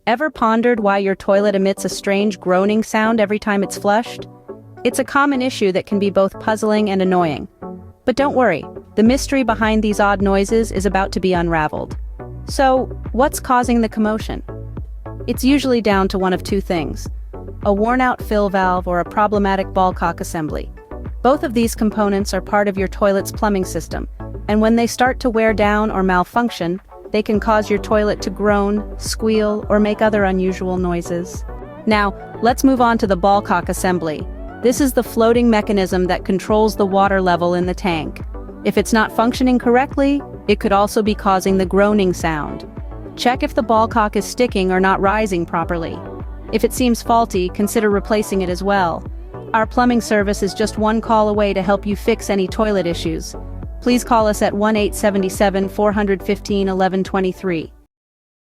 Ever pondered why your toilet emits a strange groaning sound every time it's flushed? It's a common issue that can be both puzzling and annoying. But don't worry, the mystery behind these odd noises is about to be unraveled. So, what's causing the commotion? It's usually down to one of two things: a worn-out fill valve or a problematic ball cock assembly. Both of these components are part of your toilet's plumbing system, and when they start to wear down or malfunction, they can cause your toilet to groan, squeal, or make other unusual noises. Now, let's move on to the ball cock assembly. This is the floating mechanism that controls the water level in the tank. If it's not functioning correctly, it could also be causing the groaning sound. Check if the ball cock is sticking or not rising properly. If it seems faulty, consider replacing it as well. Our plumbing service is just one call away to help you fix any toilet issues. Please call us at 1-877-415-1123.